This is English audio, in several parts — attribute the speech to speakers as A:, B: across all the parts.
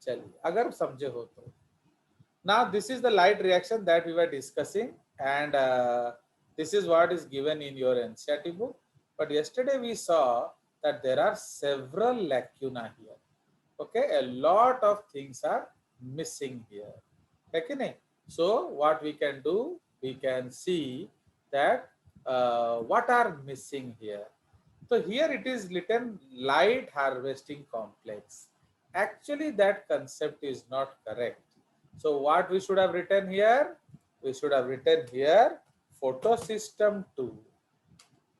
A: चलिए अगर समझे हो तो। Now this is the light reaction that we were discussing, and this is what is given in your NCERT book. But yesterday we saw that there are several lacuna here. Okay, a lot of things are missing here. Okay, so what we can do, we can see that what are missing here. So here it is written light harvesting complex. Actually that concept is not correct. So what we should have written here, we should have written here photosystem 2,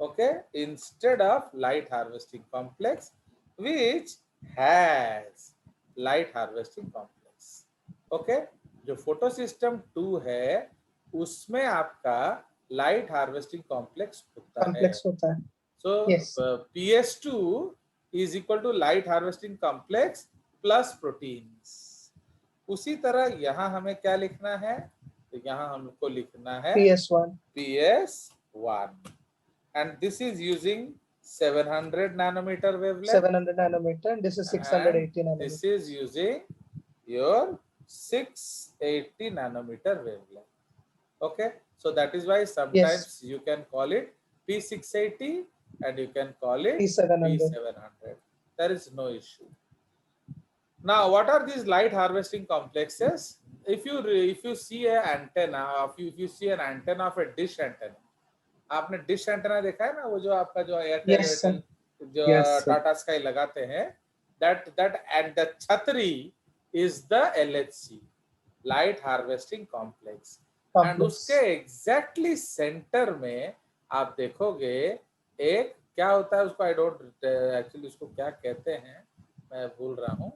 A: okay, instead of light harvesting complex, which has light harvesting complex. Okay, जो photo system 2 है उसमें आपका light harvesting complex होता है.
B: Complex होता है.
A: So
B: Yes.
A: PS2 is equal to light harvesting complex plus proteins. उसी तरह यहाँ हमें क्या लिखना है, तो यहाँ हमको लिखना है PS1 and this is using 700 nanometer wavelength.
B: 700 nanometer and this is 680 nanometer.
A: This is using your 680 nanometer wavelength. Okay, so that is why sometimes you can call it P680 and you can call it P700. There is no issue. Now, what are these light harvesting complexes? If you see an antenna, if you see an antenna of a dish antenna, आपने dish antenna देखा है ना, वो जो आपका जो Airtel जो Tata sky लगाते हैं, that and the छतरी is the LHC, light harvesting complex. And उसके एग्जैक्टली सेंटर में आप देखोगे एक क्या होता है, उसको आई डोंट एक्चुअली उसको क्या कहते हैं, मैं भूल रहा हूँ.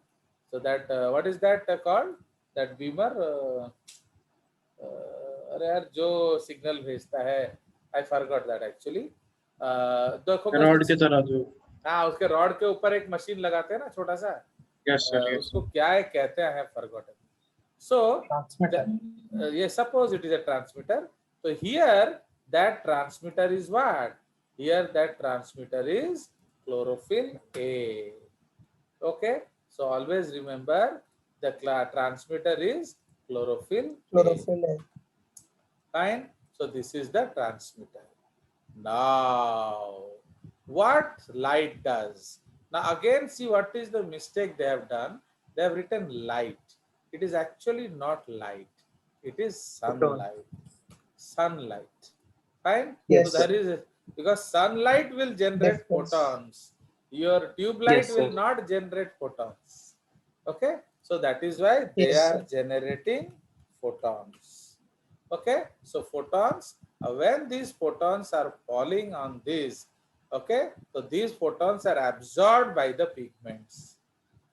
A: So that what is that called, that Beamer, अरे यार जो सिग्नल भेजता है, I forgot that actually. देखो
C: रॉड की तरह जो,
A: हाँ उसके रॉड के ऊपर एक मशीन लगाते हैं ना छोटा सा, उसको क्या है कहते हैं, forgotten. So ये suppose it is a transmitter. So here that transmitter is what? Here that transmitter is chlorophyll A. Okay, so always remember the transmitter is chlorophyll A. Fine. So this is the transmitter. Now, what light does? Now again, see what is the mistake they have done. They have written light. It is actually not light. It is sunlight. Sunlight. Fine? Yes. So that is because sunlight will generate photons. Your tube light will not generate photons. Okay? So that is why they are generating photons. Okay, so photons, when these photons are falling on this, okay, so these photons are absorbed by the pigments.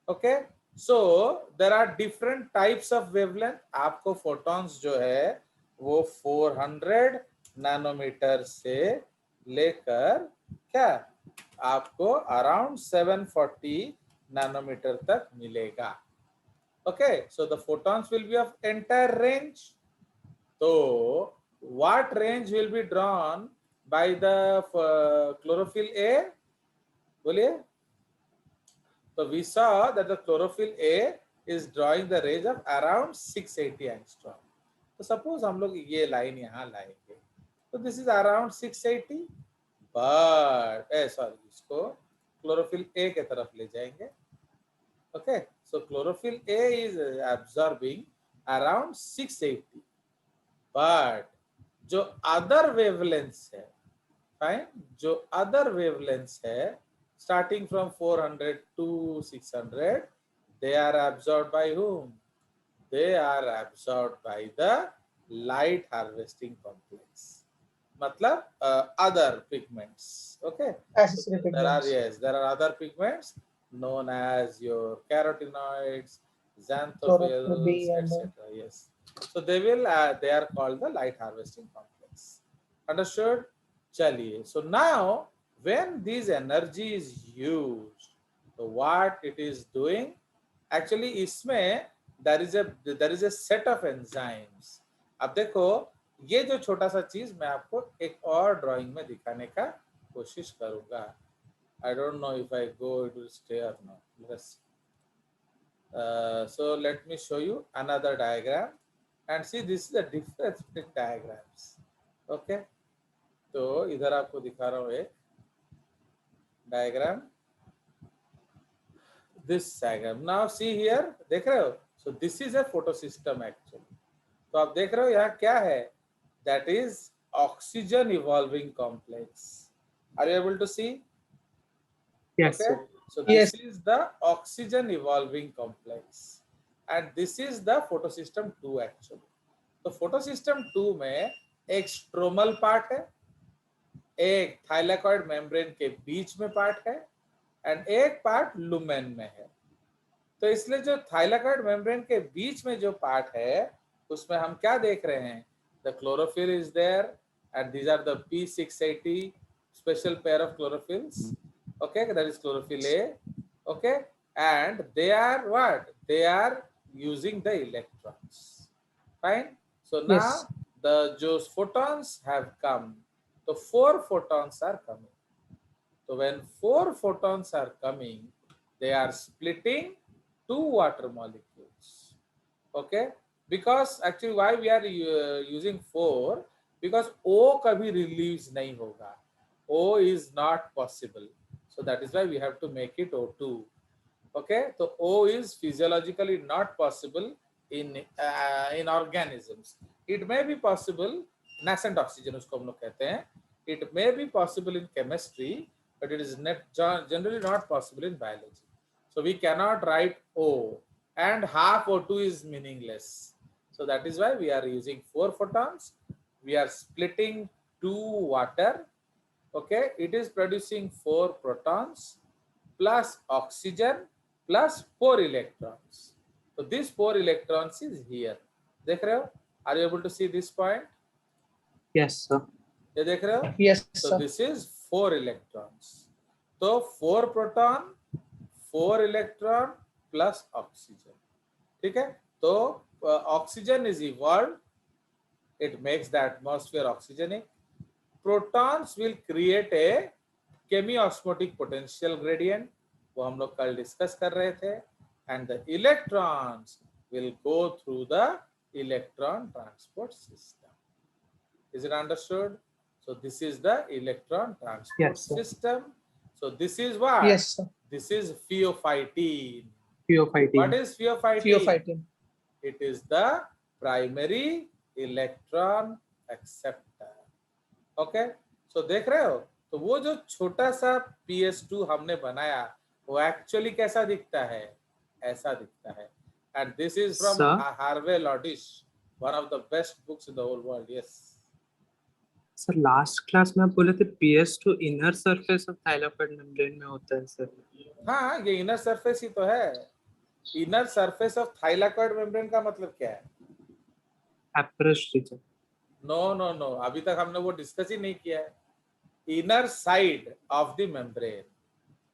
A: Okay, so there are different types of wavelength. आपको photons जो है वो 400 nanometre से लेकर क्या आपको around 740 nanometre तक मिलेगा. Okay, so the photons will be of entire range. So, what range will be drawn by the chlorophyll A? बोलिए. So we saw that the chlorophyll A is drawing the range of around 680 angstrom. तो suppose हम लोग ये line यहाँ लाएंगे, तो this is around 680, but sorry इसको chlorophyll A के तरफ ले जाएंगे. Okay, so chlorophyll A is absorbing around 680. But जो अदर वेवलेंथ्स है, फाइन, जो अदर वेवलेंथ्स है starting from 400 to 600, they are absorbed by whom? They are absorbed by the light harvesting complex, मतलब other pigments. Okay, there are other pigments known as your carotenoids, xanthophylls, etc. Yes. So they are called the light harvesting complex. Understood? Chaliye. So now when this energy is used, so what it is doing? Actually इसमें there is a set of enzymes. अब देखो ये जो छोटा सा चीज मैं आपको एक और ड्राइंग में दिखाने का कोशिश करूंगा. I don't know if I go it will stay or not. Let's see. So let me show you another diagram and see this is the difference between diagrams. Okay, तो इधर आपको दिखा रहा हूँ एक diagram. This diagram. Now see here, देख रहे हो? So this is a photosystem actually. तो आप देख रहे हो यहाँ क्या है? That is oxygen evolving complex. Are you able to see?
C: Yes,
A: Okay.
C: sir.
A: So
B: Yes.
A: this is the oxygen evolving complex, and this is the photosystem 2 actually. तो photosystem 2 में एक स्ट्रोमल पार्ट है, एक थाइलाकॉइड मेम्ब्रेन के बीच में part है, and एक part lumen में है. तो इसलिए जो थाइलाकॉइड मेम्ब्रेन के बीच में जो पार्ट है उसमें हम क्या देख रहे हैं? The chlorophyll is there and these are the P680 special pair of chlorophylls. Okay, that is chlorophyll A. Okay, and they are what? They are using the electrons. Fine. So now
B: Yes.
A: the those photons have come. So 4 photons are coming. So when 4 photons are coming, they are splitting 2 water molecules. Okay, because actually why we are using 4? Because O kabhi release nahi hoga. O is not possible, so that is why we have to make it O2. Okay, so O is physiologically not possible in organisms. It may be possible, nascent oxygen usko hum log kehte hain. It may be possible in chemistry, but it is generally not possible in biology. So we cannot write O, and half O2 is meaningless. So that is why we are using 4 photons. We are splitting 2 water. Okay, it is producing 4 protons plus oxygen plus 4 electrons. So this 4 electrons is here. देख रहे हो? Are you able to see this point?
C: Yes, sir.
A: ये देख रहे हो?
B: Yes,
A: So
B: sir.
A: this is 4 electrons. So 4 proton, 4 electron plus oxygen. ठीक है? तो oxygen is evolved. It makes the atmosphere oxygenic. Protons will create a chemiosmotic potential gradient. वो हम लोग कल डिस्कस कर रहे थे. And the electrons will go through the electron transport system. Is it understood? So this is the electron transport
C: Yes, sir.
A: system. So this is what?
B: Yes, sir.
A: This is pheophytene.
C: Pheophytene.
A: What is pheophytene?
B: Pheophytene.
A: It is the primary electron acceptor. Okay, so देख रहे हो? तो वो जो छोटा सा PS2 हमने बनाया वो एक्चुअली कैसा दिखता है? ऐसा दिखता है. And this is from
C: Sir?
A: Harvey Lodish, one of the best books in the whole world. Yes.
C: Sir last class में आप बोले थे PS2 inner surface of thylakoid membrane में होता है सर.
A: हाँ, ये इनर सरफेस ही तो है. Inner surface of thylakoid membrane का मतलब क्या है?
C: एपरस रीजन.
A: नो, अभी तक हमने वो डिस्कस ही नहीं किया है. Inner side of the membrane,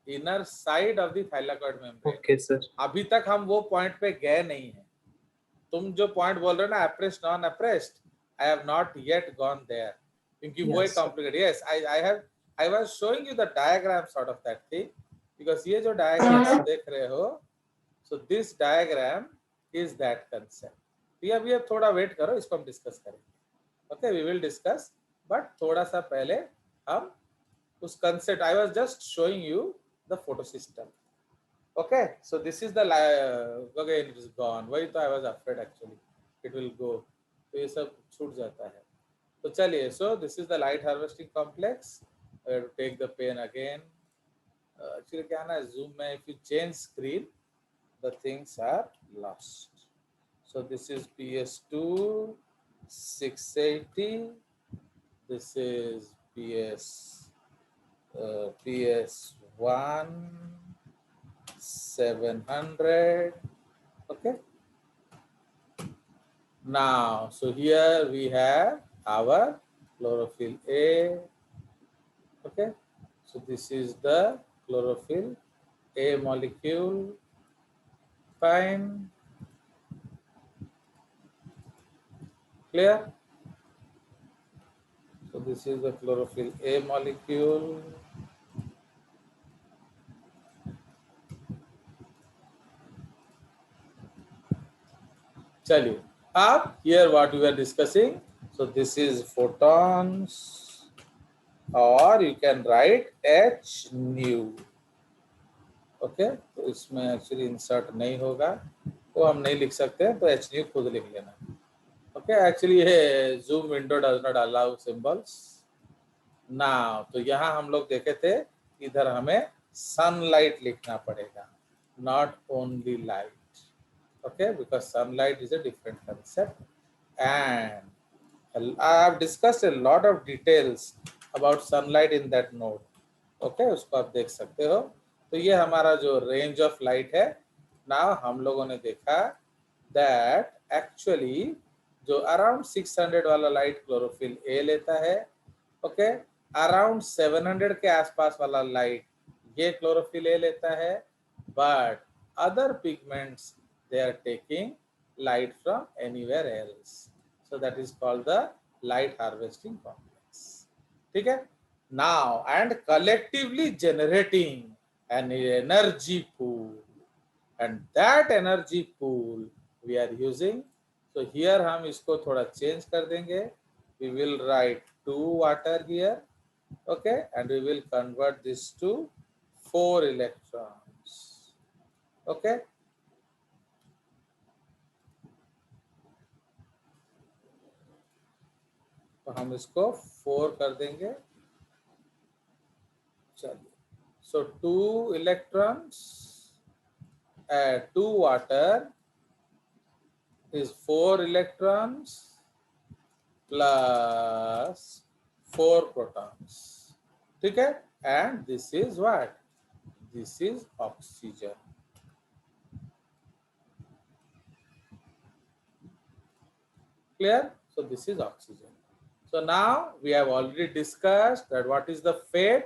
A: inner side of the thylakoid membrane.
C: Okay sir.
A: अभी तक हम वो पॉइंट पे गए नहीं है. तुम जो पॉइंट बोल रहे हो ना, appressed non appressed, I have not yet gone there, क्योंकि वो एक complicated. Yes, I was showing you the diagram sort of that thing, because ये जो डायग्राम आप देख रहे हो, so this diagram is that concept. ये अभी अब थोड़ा वेट करो, इसको हम डिस्कस करेंगे. Okay, we will discuss, but थोड़ा सा पहले हम उस concept, I was just showing you the photo system. Okay, so this is the again it is gone. वही तो I was afraid actually it will go. तो ये सब छूट जाता है. तो चलिए, so this is the light harvesting complex. I have to take the pen again. Actually क्या ना, zoom में if you change screen, the things are lost. So this is PS2 680. This is PS1 700. Okay, now so here we have our chlorophyll A. Okay, so this is the chlorophyll A molecule. Fine, clear? So this is the chlorophyll A molecule. चलिए, अब here what we are discussing, so this is photons, or you can write h nu. Okay, तो इसमें actually insert नहीं होगा, वो हम नहीं लिख सकते हैं, तो एच न्यू खुद लिख लेना. ओके, एक्चुअली ये zoom window does not allow symbols now. तो यहाँ हम लोग देखे थे, इधर हमें सनलाइट लिखना पड़ेगा, not only light. okay, because sunlight is a different concept, and I have discussed a lot of details about sunlight in that node. okay, उसको आप देख सकते हो. तो ये हमारा जो रेंज ऑफ लाइट है. नाउ हम लोगों ने देखा दैट एक्चुअली जो अराउंड 600 वाला लाइट क्लोरोफिल ए लेता है. ओके, अराउंड 700 के आसपास वाला लाइट ये क्लोरोफिल ए लेता है. But other pigments they are taking light from anywhere else, so that is called the light harvesting complex. ठीक है. Now and collectively generating an energy pool, and that energy pool we are using. So here हम इसको थोड़ा change कर देंगे. We will write 2 water here, okay, and we will convert this to 4 electrons. okay. तो हम इसको 4 कर देंगे. चलिए, सो 2 electrons, 2 water is 4 electrons plus 4 protons. ठीक है. And this is what? This is oxygen. Clear? So this is oxygen. So now we have already discussed that what is the fate.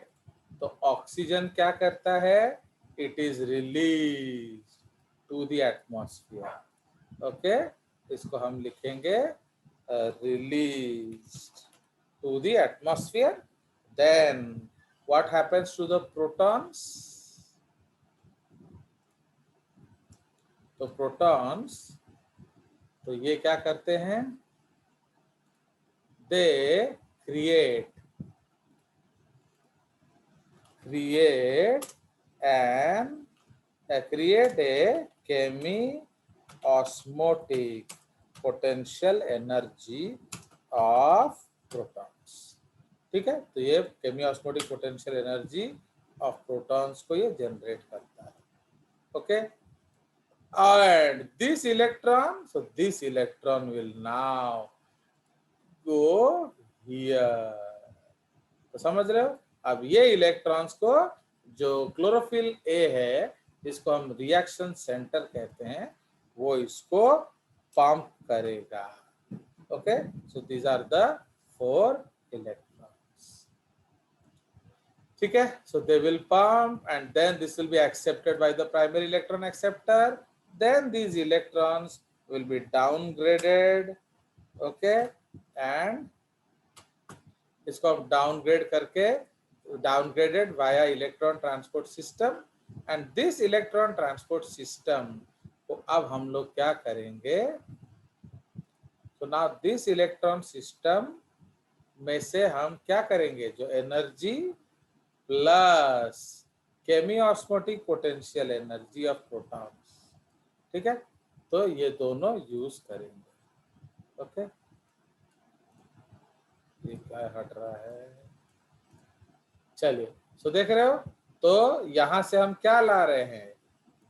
A: तो oxygen क्या करता है? It is released to the atmosphere. Okay, इसको हम लिखेंगे released to the atmosphere. Then what happens to the protons? तो protons, तो ये क्या करते हैं? They create a chemiosmotic potential energy of protons. ठीक है. तो ये chemiosmotic potential energy of protons को ये generate करता है. okay, and this electron, so this electron will now go here. तो समझ रहे हो. अब ये इलेक्ट्रॉन्स को, जो क्लोरोफिल ए है, इसको हम रिएक्शन सेंटर कहते हैं, वो इसको पंप करेगा. Okay, so these are the 4 electrons. ठीक है. So they will pump and then this will be accepted by the primary electron acceptor. Then these electrons will be downgraded. Okay, and इसको हम downgrade करके, downgraded via electron transport system, and this electron transport system को अब हम लोग क्या करेंगे? so now this electron system में से हम क्या करेंगे? जो energy plus chemiosmotic potential energy of protons. ठीक है. तो ये दोनों यूज करेंगे. ओके, ये क्या हट रहा है? चलिए, सो देख रहे हो. तो यहां से हम क्या ला रहे हैं?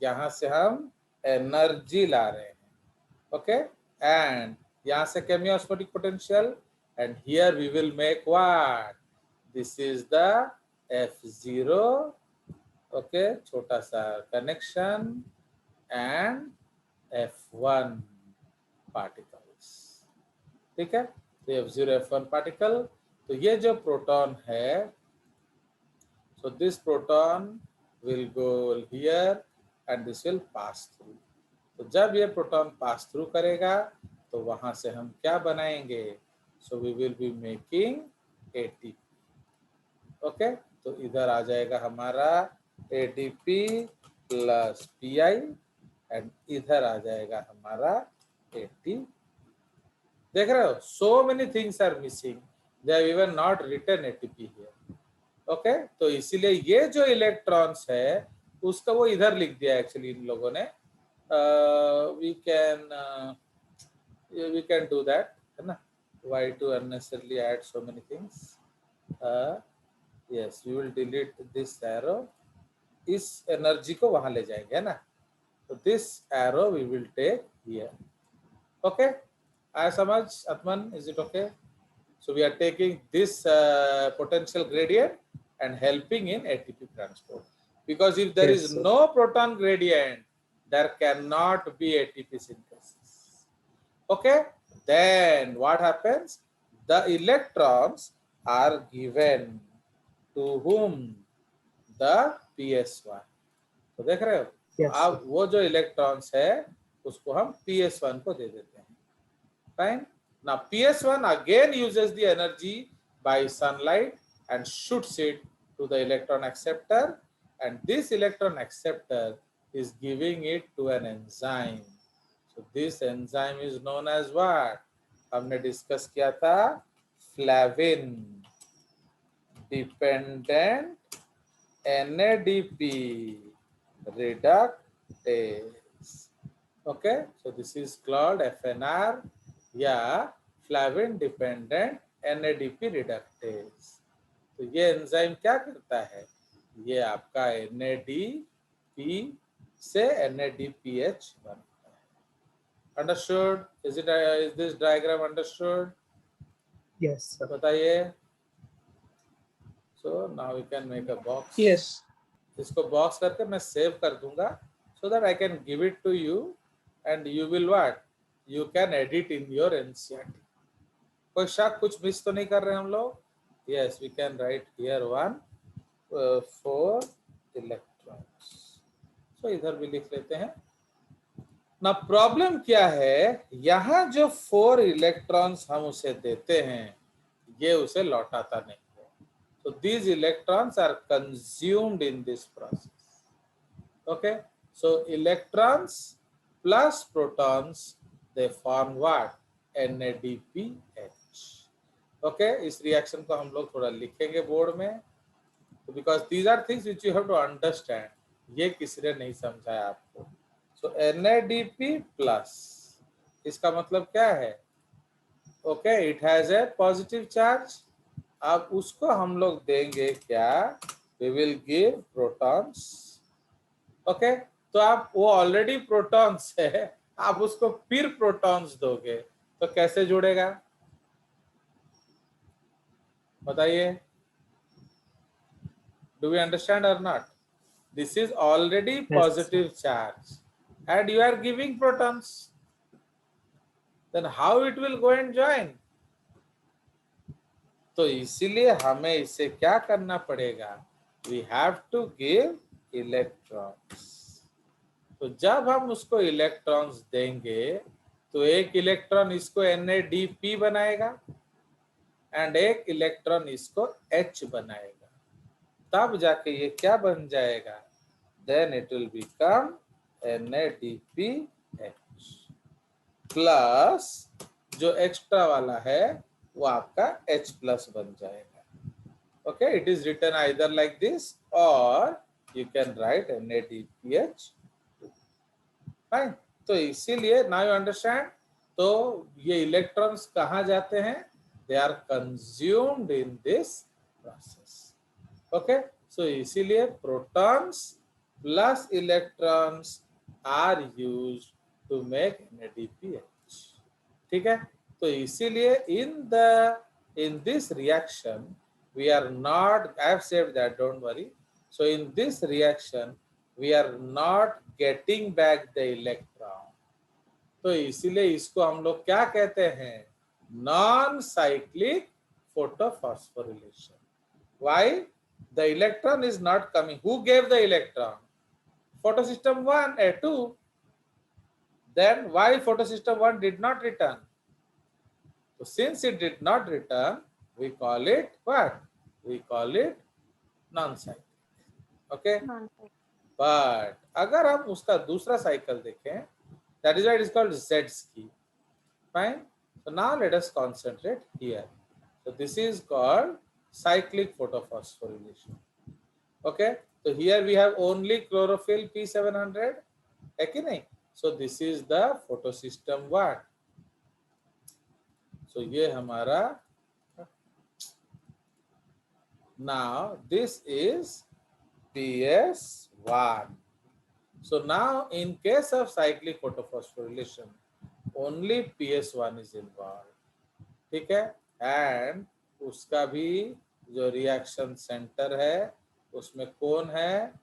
A: यहां से हम एनर्जी ला रहे हैं. ओके, एंड यहां से chemiosmotic potential, and here we will make what? This is the F0. Okay, छोटा सा कनेक्शन, एंड F1 पार्टिकल्स. ठीक है. तो F0 F1 पार्टिकल. तो ये जो प्रोटॉन है, so this proton will go here and this will pass through. तो जब ये प्रोटॉन पास थ्रू करेगा, तो वहां से हम क्या बनाएंगे? so we will be making ATP. Okay, तो इधर आ जाएगा हमारा ATP plus PI, एंड इधर आ जाएगा हमारा 80. देख रहे हो, so many things are missing, they have even not written ATP here. Okay तो इसीलिए ये जो इलेक्ट्रॉन्स है उसका वो इधर लिख दिया एक्चुअली इन लोगों ने. वी कैन डू दैट, है ना. Why to unnecessarily add so many things? Yes, we will delete this arrow. इस एनर्जी को वहां ले जाएंगे, है ना. तो this arrow we will take here. Okay, I समझ Atman, is it okay? So we are taking this potential gradient and helping in ATP transport, because if there is no proton gradient, there cannot be ATP synthesis. Okay, then what happens? The electrons are given to whom? The PS1. तो देख रहे हो, अब वो जो electrons है उसको हम PS1 को दे देते हैं. Fine. Now PS1 again uses the energy by sunlight and shoots it to the electron acceptor, and this electron acceptor is giving it to an enzyme. So this enzyme is known as what? हमने discuss किया था, फ्लैविन dependent NADP reductase. Okay, so this is called FNR या फ्लैविन dependent NADP reductase. तो ये enzyme क्या करता है? ये आपका NADP से NADPH बनता है. Understood? Is this diagram understood?
B: Yes, sir.
A: बताइए. So now we can make a box.
B: Yes.
A: इसको बॉक्स करके मैं सेव कर दूंगा, so that I can give it to you and you will what? You can edit in your NCERT. कोई शक, कुछ miss तो नहीं कर रहे हम लोग? Yes, we can write here 4 electrons. So इधर भी लिख लेते हैं. ना प्रॉब्लम क्या है, यहाँ जो 4 इलेक्ट्रॉन्स हम उसे देते हैं ये उसे लौटाता नहीं है. So these electrons are consumed in this process. Okay, so electrons plus protons, they form what? NADPH. Okay, इस रिएक्शन को हम लोग थोड़ा लिखेंगे बोर्ड में, because these are things which you have to understand. ये किसी ने नहीं समझाया आपको. So NADP plus, इसका मतलब क्या है? Okay, it has a positive charge. अब उसको हम लोग देंगे क्या? We will give protons. Okay, तो आप वो ऑलरेडी प्रोटॉन्स है, आप उसको फिर प्रोटॉन्स दोगे तो कैसे जुड़ेगा? बताइए. Do we understand or not? This is already positive charge and you are giving protons. Then how it will go and join? तो इसीलिए हमें इसे क्या करना पड़ेगा? We have to give electrons. तो जब हम उसको इलेक्ट्रॉन्स देंगे तो एक इलेक्ट्रॉन इसको NADP बनाएगा एंड एक इलेक्ट्रॉन इसको H बनाएगा. तब जाके ये क्या बन जाएगा? Then it will become NADPH plus जो एक्स्ट्रा वाला है वो आपका H प्लस बन जाएगा. Okay, it is written either like this or you can write NADPH. Fine. तो इसीलिए now you understand. तो ये इलेक्ट्रॉन्स कहाँ जाते हैं? They are consumed in this process. Okay, so इसीलिए protons plus electrons are used to make NADPH. ठीक है. तो इसीलिए in this reaction we are not, I have said that, don't worry. So in this reaction we are not getting back the electron. तो इसीलिए इसको हम लोग क्या कहते हैं? Non cyclic photosphorylation. Why? The electron is not coming. Who gave the electron? Photosystem 1, A2. Then why photosystem 1 did not return? So since it did not return, we call it what? We call it non-cyclic. Okay? But अगर हम उसका दूसरा cycle देखें, That is why it is called Z-ski. Fine. So now let us concentrate here. So this is called cyclic photophosphorylation. Okay. So here we have only chlorophyll P700. Okay, so this is the photosystem what? So ये हमारा, now this is PS1. So now in case of cyclic photophosphorylation, only PS1 is involved. ठीक है, and उसका भी जो reaction centre है उसमें कौन है?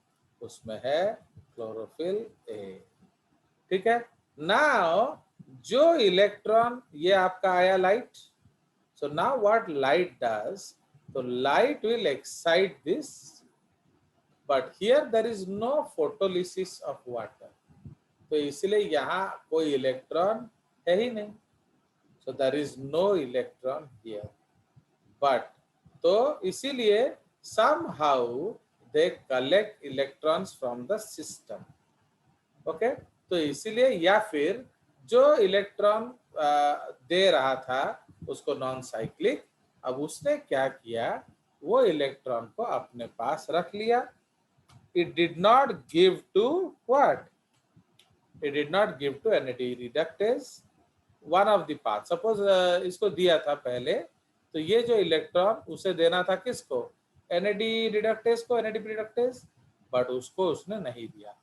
A: उसमें है क्लोरोफिल ए. ठीक है. नाउ जो इलेक्ट्रॉन, ये आपका आया light. So now what light does, तो light will excite this, but here there is no photolysis of water. तो इसलिए यहाँ कोई इलेक्ट्रॉन है ही नहीं. So there is no electron here. But तो इसीलिए somehow they collect electrons from the system. Okay, तो इसीलिए या फिर जो इलेक्ट्रॉन दे रहा था उसको नॉन साइक्लिक, अब उसने क्या किया, वो इलेक्ट्रॉन को अपने पास रख लिया. It did not give to what? It did not give to NAD reductase. One of the path. Suppose इसको दिया था पहले, तो ये जो इलेक्ट्रॉन उसे देना था किसको? NAD reductase को, NAD reductase, बट उसको उसने नहीं दिया.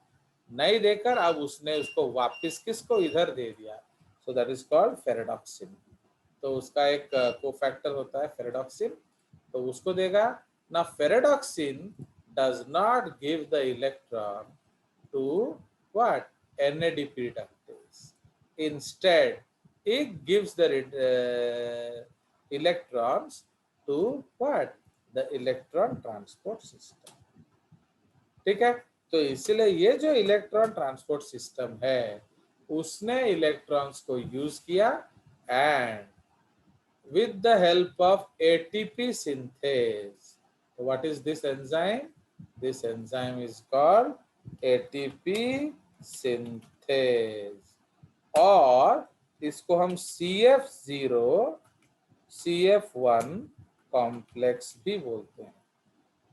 A: नहीं देकर अब उसने उसको वापस किसको? इधर दे दिया. So that is called ferredoxin. तो उसका एक कोफैक्टर होता है फेरेडॉक्सिन, तो उसको देगा ना. Ferredoxin does not give the electron to what? NADP reductase. Instead it gives the electrons to what? The electron transport system. ठीक है. तो इसलिए ये जो इलेक्ट्रॉन ट्रांसपोर्ट सिस्टम है उसने इलेक्ट्रॉन्स को यूज किया, and with the help of ATP synthase. What is this enzyme? This enzyme is called ATP synthase, और इसको हम CF0 CF1 कॉम्प्लेक्स भी बोलते हैं.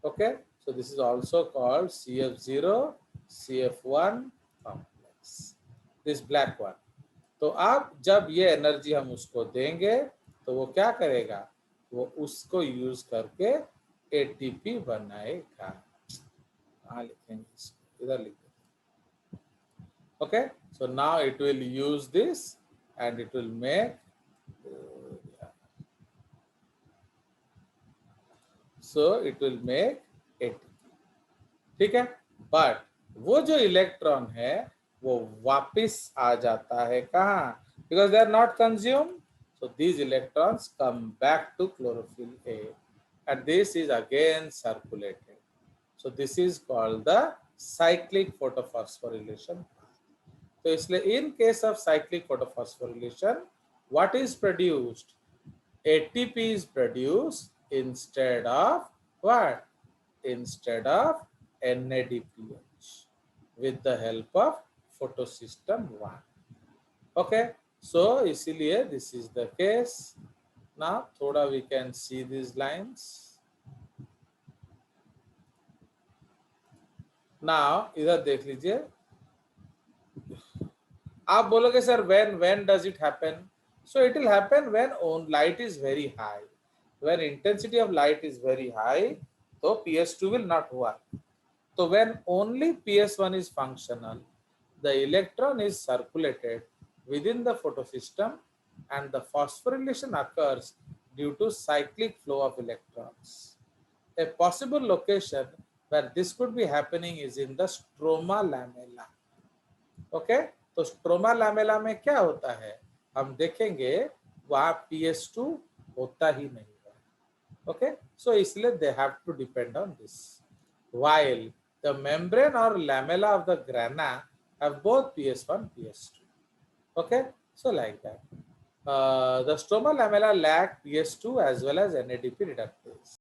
A: Okay, so this is also called CF0 CF1 complex, this black one. तो अब जब ये एनर्जी हम उसको देंगे तो वो क्या करेगा? वो उसको यूज करके ATP बनाएगा. हाँ लिखेंगे इसको, इधर लिख देते. Okay, so now it will use this and it will make so it will make ATP. ठीक है. बट वो जो इलेक्ट्रॉन है वो वापिस आ जाता है कहाँ? Because they are not consume. So these electrons come back to chlorophyll a and this is again circulated. So this is called the cyclic photophosphorylation. तो इसलिए in case of cyclic photophosphorylation what is produced? ATP is produced instead of what? Instead of NADPH with the help of photosystem 1. Okay, so इसीलिए this is the case. Now थोड़ा we can see these lines. Now इधर देख लीजिए. आप बोलोगे sir when does it happen? So it will happen when light is very high. When intensity of light is very high, so PS2 will not work. So when only PS1 is functional, the electron is circulated within the photosystem and the phosphorylation occurs due to cyclic flow of electrons. A possible location where this could be happening is in the stroma lamella. Okay, तो stroma lamella में क्या होता है हम देखेंगे, वहां PS2 होता ही नहीं है. ओके, सो इसलिए they have to depend on this, while the membrane or lamella of the grana have both PS1 PS2. Okay, so like that the stroma lamella lack PS2 as well as NADP reductase.